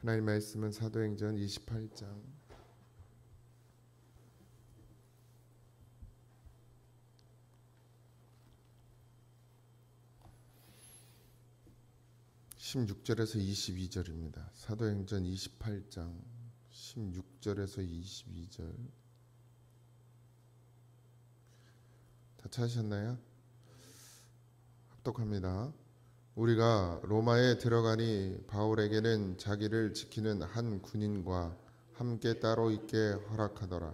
하나님 말씀은 사도행전 28장 16절에서 22절입니다. 사도행전 28장 16절에서 22절. 다 찾으셨나요? 합독합니다. 우리가 로마에 들어가니 바울에게는 자기를 지키는 한 군인과 함께 따로 있게 허락하더라.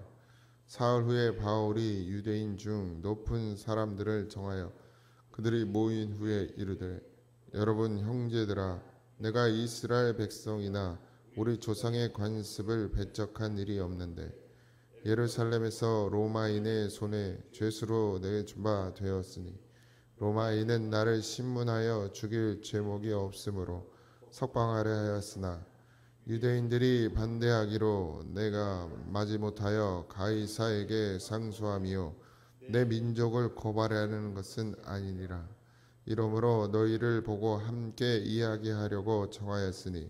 사흘 후에 바울이 유대인 중 높은 사람들을 정하여 그들이 모인 후에 이르되, 여러분 형제들아, 내가 이스라엘 백성이나 우리 조상의 관습을 배척한 일이 없는데 예루살렘에서 로마인의 손에 죄수로 내주바 되었으니 로마인은 나를 신문하여 죽일 죄목이 없으므로 석방하려 하였으나 유대인들이 반대하기로 내가 마지못하여 가이사에게 상소함이요 내 민족을 고발하려는 것은 아니니라. 이러므로 너희를 보고 함께 이야기하려고 정하였으니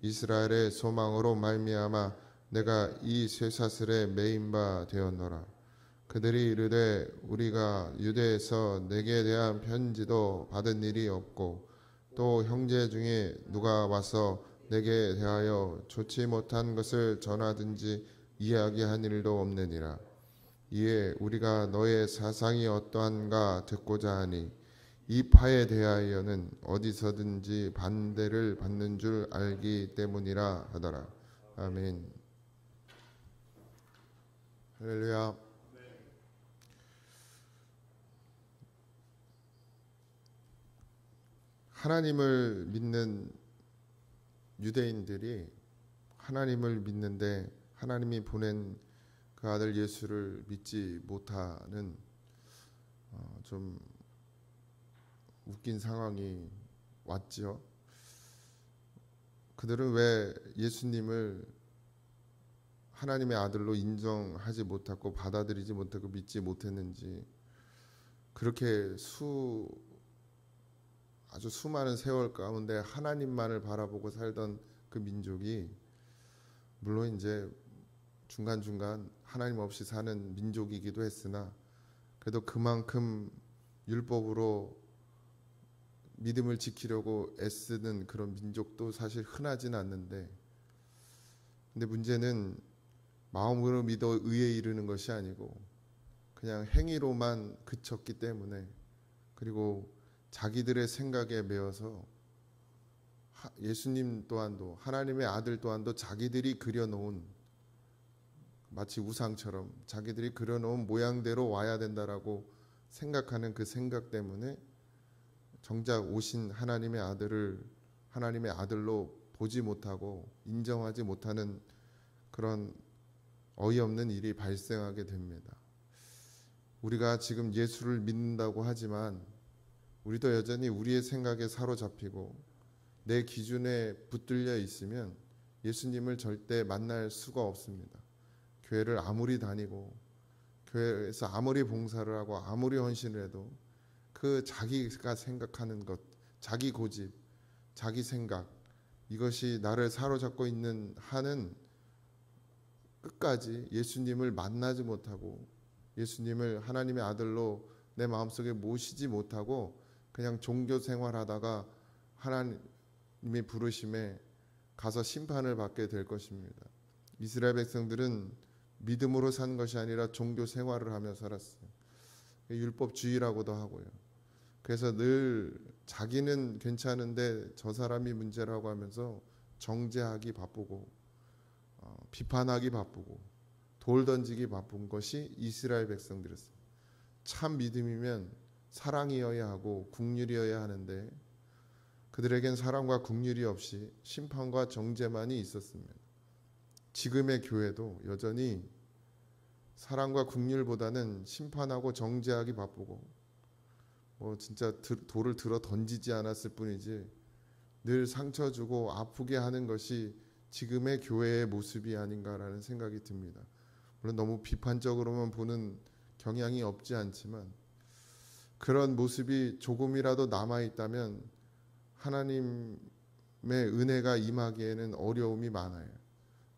이스라엘의 소망으로 말미암아 내가 이 쇠사슬에 매인 바 되었노라. 그들이 이르되 우리가 유대에서 내게 대한 편지도 받은 일이 없고 또 형제 중에 누가 와서 내게 대하여 좋지 못한 것을 전하든지 이야기한 일도 없느니라. 이에 우리가 너의 사상이 어떠한가 듣고자 하니 이 파에 대하여는 어디서든지 반대를 받는 줄 알기 때문이라 하더라. 아멘. 할렐루야. 하나님을 믿는 유대인들이 하나님을 믿는데 하나님이 보낸 그 아들 예수를 믿지 못하는 좀 웃긴 상황이 왔죠. 그들은 왜 예수님을 하나님의 아들로 인정하지 못하고 받아들이지 못하고 믿지 못했는지, 그렇게 아주 수많은 세월 가운데 하나님만을 바라보고 살던 그 민족이, 물론 이제 중간중간 하나님 없이 사는 민족이기도 했으나 그래도 그만큼 율법으로 믿음을 지키려고 애쓰는 그런 민족도 사실 흔하진 않는데, 근데 문제는 마음으로 믿어 의에 이르는 것이 아니고 그냥 행위로만 그쳤기 때문에, 그리고 자기들의 생각에 매여서 예수님 또한도 하나님의 아들 또한도 자기들이 그려놓은, 마치 우상처럼 자기들이 그려놓은 모양대로 와야 된다라고 생각하는 그 생각 때문에 정작 오신 하나님의 아들을 하나님의 아들로 보지 못하고 인정하지 못하는 그런 어이없는 일이 발생하게 됩니다. 우리가 지금 예수를 믿는다고 하지만 우리도 여전히 우리의 생각에 사로잡히고 내 기준에 붙들려 있으면 예수님을 절대 만날 수가 없습니다. 교회를 아무리 다니고 교회에서 아무리 봉사를 하고 아무리 헌신을 해도 그 자기가 생각하는 것, 자기 고집, 자기 생각, 이것이 나를 사로잡고 있는 한은 끝까지 예수님을 만나지 못하고 예수님을 하나님의 아들로 내 마음속에 모시지 못하고 그냥 종교 생활하다가 하나님의 부르심에 가서 심판을 받게 될 것입니다. 이스라엘 백성들은 믿음으로 산 것이 아니라 종교 생활을 하며 살았어요. 율법주의라고도 하고요. 그래서 늘 자기는 괜찮은데 저 사람이 문제라고 하면서 정죄하기 바쁘고 비판하기 바쁘고 돌 던지기 바쁜 것이 이스라엘 백성들이었어요. 참 믿음이면 사랑이어야 하고 국률이어야 하는데 그들에겐 사랑과 국률이 없이 심판과 정죄만이 있었습니다. 지금의 교회도 여전히 사랑과 국률보다는 심판하고 정죄하기 바쁘고 진짜 돌을 들어 던지지 않았을 뿐이지 늘 상처 주고 아프게 하는 것이 지금의 교회의 모습이 아닌가라는 생각이 듭니다. 물론 너무 비판적으로만 보는 경향이 없지 않지만 그런 모습이 조금이라도 남아있다면 하나님의 은혜가 임하기에는 어려움이 많아요.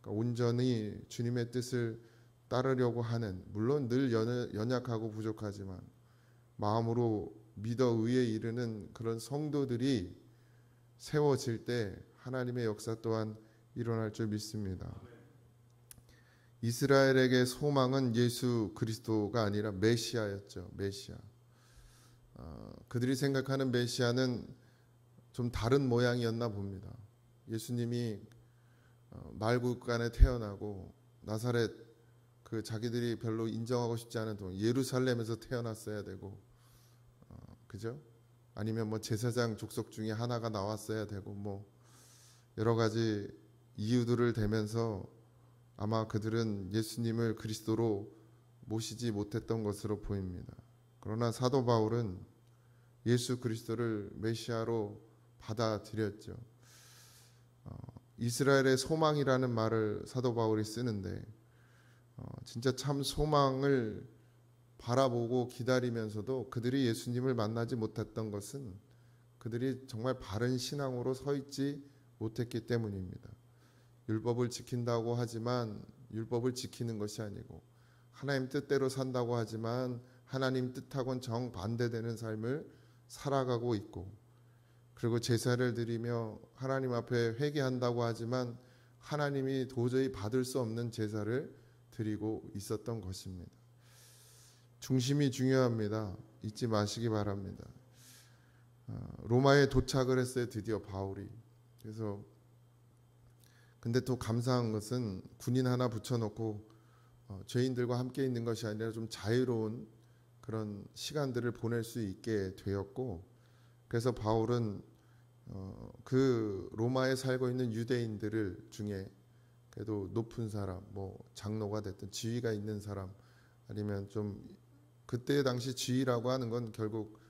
그러니까 온전히 주님의 뜻을 따르려고 하는, 물론 늘 연약하고 부족하지만 마음으로 믿어 의에 이르는 그런 성도들이 세워질 때 하나님의 역사 또한 일어날 줄 믿습니다. 이스라엘에게 소망은 예수 그리스도가 아니라 메시아였죠. 메시아. 그들이 생각하는 메시아는 좀 다른 모양이었나 봅니다. 예수님이 말구간에 태어나고 나사렛, 그 자기들이 별로 인정하고 싶지 않은 동 예루살렘에서 태어났어야 되고, 그죠? 아니면 뭐 제사장 족속 중에 하나가 나왔어야 되고, 뭐 여러 가지 이유들을 대면서 아마 그들은 예수님을 그리스도로 모시지 못했던 것으로 보입니다. 그러나 사도 바울은 예수 그리스도를 메시아로 받아들였죠. 이스라엘의 소망이라는 말을 사도 바울이 쓰는데 진짜 참 소망을 바라보고 기다리면서도 그들이 예수님을 만나지 못했던 것은 그들이 정말 바른 신앙으로 서 있지 못했기 때문입니다. 율법을 지킨다고 하지만 율법을 지키는 것이 아니고, 하나님 뜻대로 산다고 하지만 하나님 뜻하고는 정반대되는 삶을 살아가고 있고, 그리고 제사를 드리며 하나님 앞에 회개한다고 하지만 하나님이 도저히 받을 수 없는 제사를 드리고 있었던 것입니다. 중심이 중요합니다. 잊지 마시기 바랍니다. 로마에 도착을 했어요, 드디어 바울이. 그래서 근데 또 감사한 것은 군인 하나 붙여놓고 죄인들과 함께 있는 것이 아니라 좀 자유로운 그런 시간들을 보낼 수 있게 되었고, 그래서 바울은 그 로마에 살고 있는 유대인들을 중에 그래도 높은 사람, 뭐 장로가 됐든 지위가 있는 사람, 아니면 좀 그때 당시 지위라고 하는 건 결국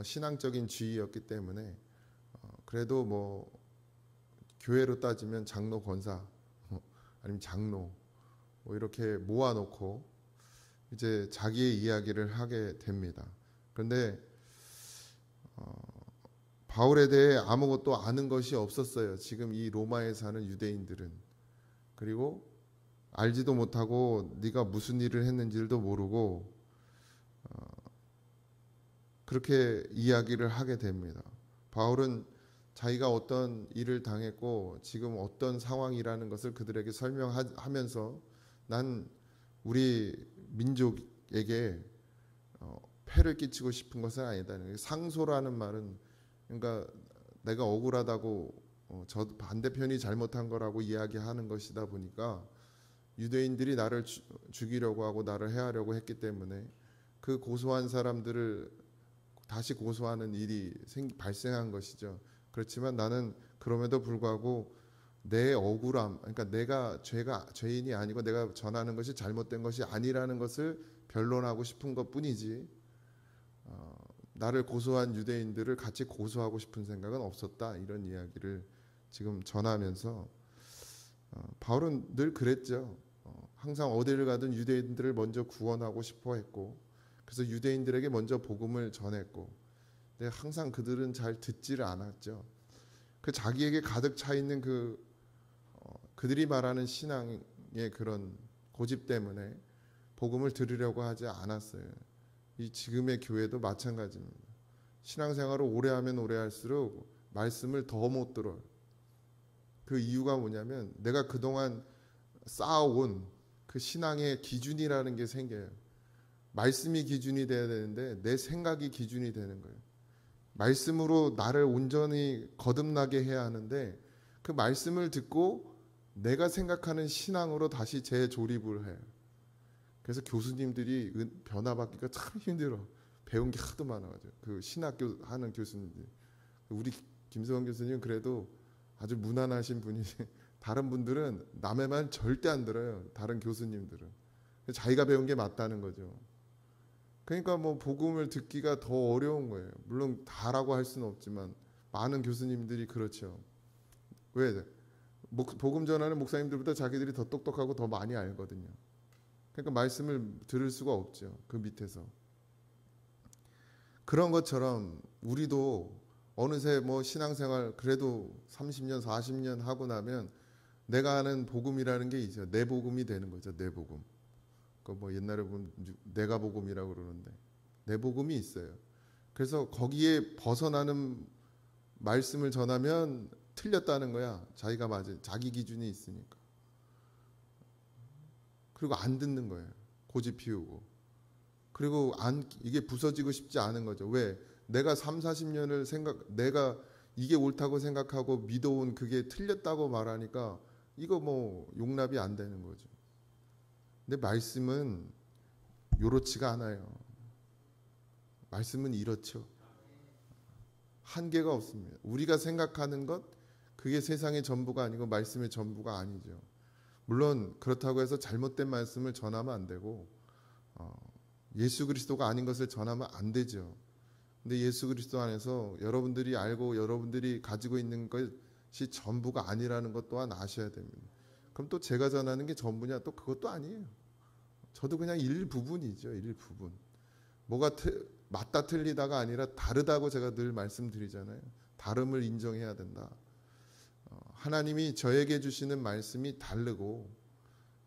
신앙적인 지위였기 때문에 그래도 뭐 교회로 따지면 장로 권사 아니면 장로 뭐 이렇게 모아놓고 이제 자기의 이야기를 하게 됩니다. 그런데 바울에 대해 아무것도 아는 것이 없었어요. 지금 이 로마에 사는 유대인들은. 그리고 알지도 못하고 네가 무슨 일을 했는지도 모르고 그렇게 이야기를 하게 됩니다. 바울은 자기가 어떤 일을 당했고 지금 어떤 상황이라는 것을 그들에게 설명하면서 난 우리 민족에게 폐를 끼치고 싶은 것은 아니다. 상소라는 말은, 그러니까 내가 억울하다고 저 반대편이 잘못한 거라고 이야기하는 것이다 보니까 유대인들이 나를 죽이려고 하고 나를 해하려고 했기 때문에 그 고소한 사람들을 다시 고소하는 일이 발생한 것이죠. 그렇지만 나는 그럼에도 불구하고 내 억울함, 그러니까 내가 죄인이 아니고 내가 전하는 것이 잘못된 것이 아니라는 것을 변론하고 싶은 것뿐이지 나를 고소한 유대인들을 같이 고소하고 싶은 생각은 없었다, 이런 이야기를 지금 전하면서 바울은 늘 그랬죠. 항상 어디를 가든 유대인들을 먼저 구원하고 싶어 했고, 그래서 유대인들에게 먼저 복음을 전했고, 근데 항상 그들은 잘 듣지를 않았죠. 그 자기에게 가득 차 있는 그들이 말하는 신앙의 그런 고집 때문에 복음을 들으려고 하지 않았어요. 이 지금의 교회도 마찬가지입니다. 신앙생활을 오래 하면 오래 할수록 말씀을 더 못 들어요. 그 이유가 뭐냐면 내가 그동안 쌓아온 그 신앙의 기준이라는 게 생겨요. 말씀이 기준이 돼야 되는데 내 생각이 기준이 되는 거예요. 말씀으로 나를 온전히 거듭나게 해야 하는데 그 말씀을 듣고 내가 생각하는 신앙으로 다시 재조립을 해요. 그래서 교수님들이 변화받기가 참 힘들어. 배운 게 하도 많아가지고 그 신학교 하는 교수님들. 우리 김성원 교수님은 그래도 아주 무난하신 분이지 다른 분들은 남의 말 절대 안 들어요. 다른 교수님들은 자기가 배운 게 맞다는 거죠. 그러니까 뭐 복음을 듣기가 더 어려운 거예요. 물론 다라고 할 수는 없지만 많은 교수님들이 그렇죠. 왜? 복음 전하는 목사님들보다 자기들이 더 똑똑하고 더 많이 알거든요. 그러니까 말씀을 들을 수가 없죠. 그 밑에서. 그런 것처럼 우리도 어느새 뭐 신앙생활 그래도 30년, 40년 하고 나면 내가 아는 복음이라는 게 있죠. 내 복음이 되는 거죠. 내 복음. 그 뭐 옛날에 보면 내가 복음이라고 그러는데 내 복음이 있어요. 그래서 거기에 벗어나는 말씀을 전하면 틀렸다는 거야. 자기가 맞은 자기 기준이 있으니까. 그리고 안 듣는 거예요. 고집 피우고. 그리고 이게 부서지고 싶지 않은 거죠. 왜? 내가 3, 40년을 내가 이게 옳다고 생각하고 믿어온 그게 틀렸다고 말하니까 이거 뭐 용납이 안 되는 거죠. 근데 말씀은 요렇지가 않아요. 말씀은 이렇죠. 한계가 없습니다. 우리가 생각하는 것 그게 세상의 전부가 아니고 말씀의 전부가 아니죠. 물론 그렇다고 해서 잘못된 말씀을 전하면 안 되고 예수 그리스도가 아닌 것을 전하면 안 되죠. 근데 예수 그리스도 안에서 여러분들이 알고 여러분들이 가지고 있는 것이 전부가 아니라는 것 또한 아셔야 됩니다. 그럼 또 제가 전하는 게 전부냐? 또 그것도 아니에요. 저도 그냥 일부분이죠. 일부분. 뭐가 맞다 틀리다가 아니라 다르다고 제가 늘 말씀드리잖아요. 다름을 인정해야 된다. 하나님이 저에게 주시는 말씀이 다르고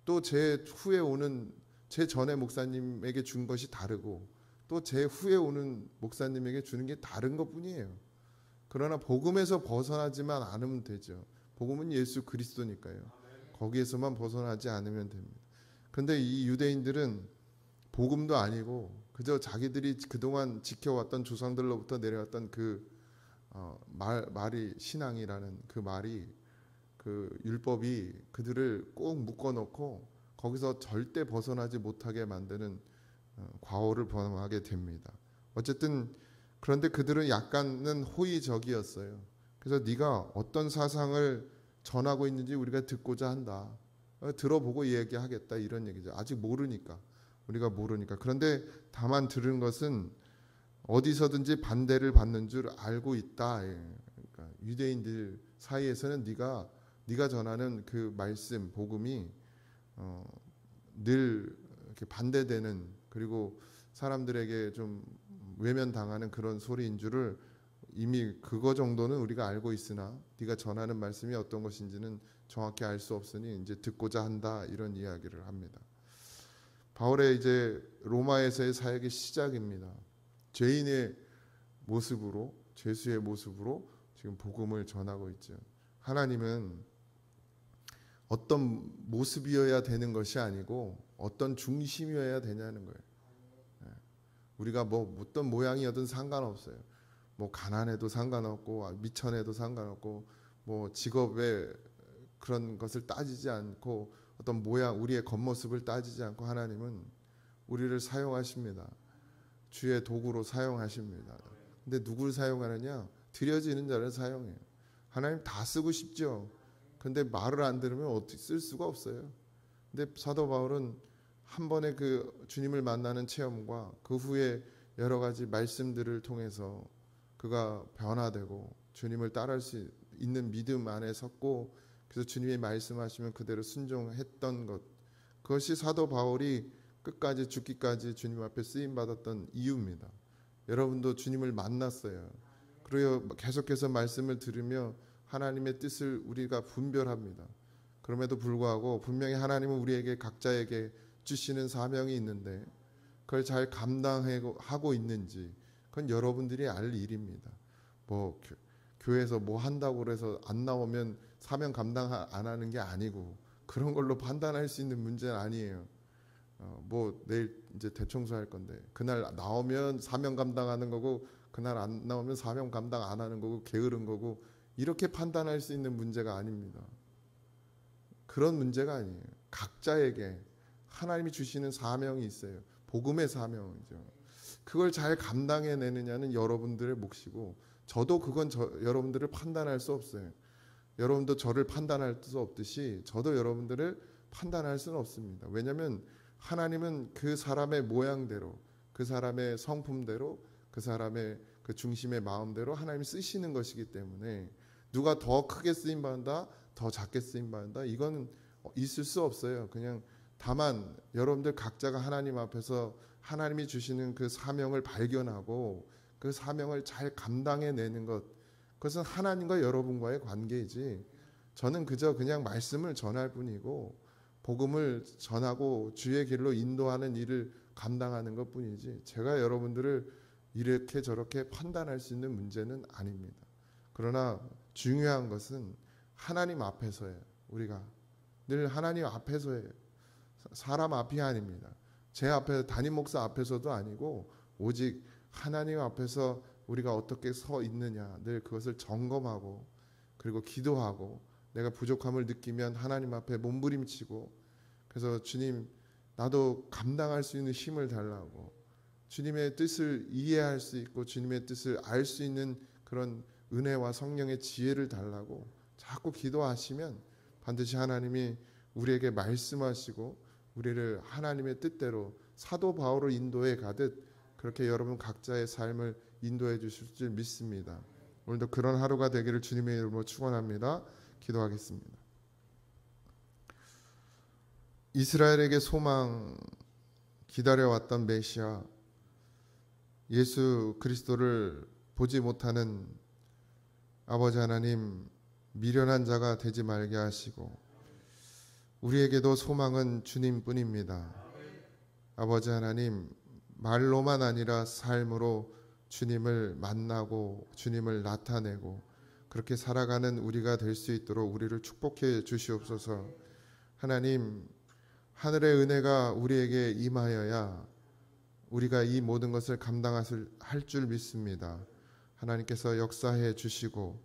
또 제 후에 오는 제 전에 목사님에게 준 것이 다르고 또 제 후에 오는 목사님에게 주는 게 다른 것뿐이에요. 그러나 복음에서 벗어나지만 않으면 되죠. 복음은 예수 그리스도니까요. 거기에서만 벗어나지 않으면 됩니다. 그런데 이 유대인들은 복음도 아니고 그저 자기들이 그동안 지켜왔던 조상들로부터 내려왔던 그 말이 신앙이라는 그 말이 그 율법이 그들을 꼭 묶어놓고 거기서 절대 벗어나지 못하게 만드는 과오를 범하게 됩니다. 어쨌든 그런데 그들은 약간은 호의적이었어요. 그래서 네가 어떤 사상을 전하고 있는지 우리가 듣고자 한다. 들어보고 얘기하겠다 이런 얘기죠. 아직 모르니까. 우리가 모르니까. 그런데 다만 들은 것은 어디서든지 반대를 받는 줄 알고 있다. 그러니까 유대인들 사이에서는 네가 전하는 그 말씀 복음이 늘 이렇게 반대되는 그리고 사람들에게 좀 외면당하는 그런 소리인 줄을 이미 그거 정도는 우리가 알고 있으나 네가 전하는 말씀이 어떤 것인지는 정확히 알 수 없으니 이제 듣고자 한다 이런 이야기를 합니다. 바울의 이제 로마에서의 사역의 시작입니다. 죄인의 모습으로 죄수의 모습으로 지금 복음을 전하고 있죠. 하나님은 어떤 모습이어야 되는 것이 아니고 어떤 중심이어야 되냐는 거예요. 우리가 뭐 어떤 모양이어든 상관없어요. 뭐 가난해도 상관없고 미천해도 상관없고 뭐 직업에 그런 것을 따지지 않고 어떤 모양 우리의 겉모습을 따지지 않고 하나님은 우리를 사용하십니다. 주의 도구로 사용하십니다. 근데 누굴 사용하느냐? 드려지는 자를 사용해요. 하나님 다 쓰고 싶죠. 근데 말을 안 들으면 어떻게 쓸 수가 없어요. 근데 사도 바울은 한 번의 그 주님을 만나는 체험과 그 후에 여러 가지 말씀들을 통해서 그가 변화되고 주님을 따라할 수 있는 믿음 안에 섰고 그래서 주님이 말씀하시면 그대로 순종했던 것 그것이 사도 바울이 끝까지 죽기까지 주님 앞에 쓰임 받았던 이유입니다. 여러분도 주님을 만났어요. 그리고 계속해서 말씀을 들으며 하나님의 뜻을 우리가 분별합니다. 그럼에도 불구하고 분명히 하나님은 우리에게 각자에게 주시는 사명이 있는데 그걸 잘 감당하고 있는지 그건 여러분들이 알 일입니다. 뭐 교회에서 뭐 한다고 그래서 안 나오면 사명 감당 안 하는 게 아니고 그런 걸로 판단할 수 있는 문제는 아니에요. 뭐 내일 이제 대청소할 건데 그날 나오면 사명 감당하는 거고 그날 안 나오면 사명 감당 안 하는 거고 게으른 거고 이렇게 판단할 수 있는 문제가 아닙니다. 그런 문제가 아니에요. 각자에게 하나님이 주시는 사명이 있어요. 복음의 사명이죠. 그걸 잘 감당해내느냐는 여러분들의 몫이고 저도 그건 여러분들을 판단할 수 없어요. 여러분도 저를 판단할 수 없듯이 저도 여러분들을 판단할 수는 없습니다. 왜냐하면 하나님은 그 사람의 모양대로 그 사람의 성품대로 그 사람의 그 중심의 마음대로 하나님이 쓰시는 것이기 때문에 누가 더 크게 쓰임받는다 더 작게 쓰임받는다 이건 있을 수 없어요. 그냥 다만 여러분들 각자가 하나님 앞에서 하나님이 주시는 그 사명을 발견하고 그 사명을 잘 감당해내는 것 그것은 하나님과 여러분과의 관계이지 저는 그저 그냥 말씀을 전할 뿐이고 복음을 전하고 주의 길로 인도하는 일을 감당하는 것뿐이지 제가 여러분들을 이렇게 저렇게 판단할 수 있는 문제는 아닙니다. 그러나 중요한 것은 하나님 앞에서예요. 우리가 늘 하나님 앞에서예요. 사람 앞이 아닙니다. 제 앞에 담임 목사 앞에서도 아니고 오직 하나님 앞에서 우리가 어떻게 서 있느냐 늘 그것을 점검하고 그리고 기도하고 내가 부족함을 느끼면 하나님 앞에 몸부림치고 그래서 주님 나도 감당할 수 있는 힘을 달라고 주님의 뜻을 이해할 수 있고 주님의 뜻을 알 수 있는 그런 은혜와 성령의 지혜를 달라고 자꾸 기도하시면 반드시 하나님이 우리에게 말씀하시고 우리를 하나님의 뜻대로 사도 바울을 인도해 가듯 그렇게 여러분 각자의 삶을 인도해 주실 줄 믿습니다. 오늘도 그런 하루가 되기를 주님의 이름으로 축원합니다. 기도하겠습니다. 이스라엘에게 소망 기다려왔던 메시아 예수 그리스도를 보지 못하는 아버지 하나님 미련한 자가 되지 말게 하시고 우리에게도 소망은 주님뿐입니다. 아버지 하나님 말로만 아니라 삶으로 주님을 만나고 주님을 나타내고 그렇게 살아가는 우리가 될 수 있도록 우리를 축복해 주시옵소서. 하나님 하늘의 은혜가 우리에게 임하여야 우리가 이 모든 것을 감당할 줄 믿습니다. 하나님께서 역사해 주시고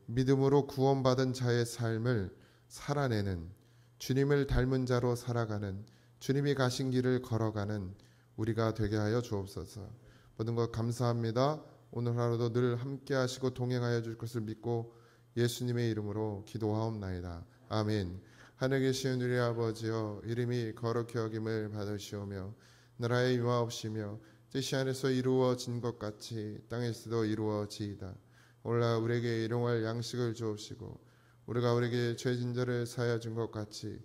믿음으로 구원받은 자의 삶을 살아내는 주님을 닮은 자로 살아가는 주님이 가신 길을 걸어가는 우리가 되게 하여 주옵소서. 모든 것 감사합니다. 오늘 하루도 늘 함께 하시고 동행하여 줄 것을 믿고 예수님의 이름으로 기도하옵나이다. 아멘. 하늘에 계신 우리 아버지여 이름이 거룩히 여김을 받으시오며 나라의 유하옵시며 뜻이 하늘에서 이루어진 것 같이 땅에서도 이루어지이다. 오늘날 우리에게 일용할 양식을 주옵시고 우리가 우리에게 죄진 자를 사하여 준 것 같이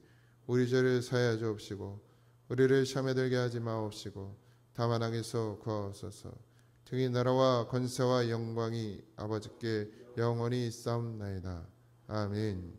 우리 죄를 사하여 주옵시고 우리를 시험에 들게 하지 마옵시고 다만 악에서 구하옵소서. 등이 나라와 권세와 영광이 아버지께 영원히 있사옵나이다. 아멘.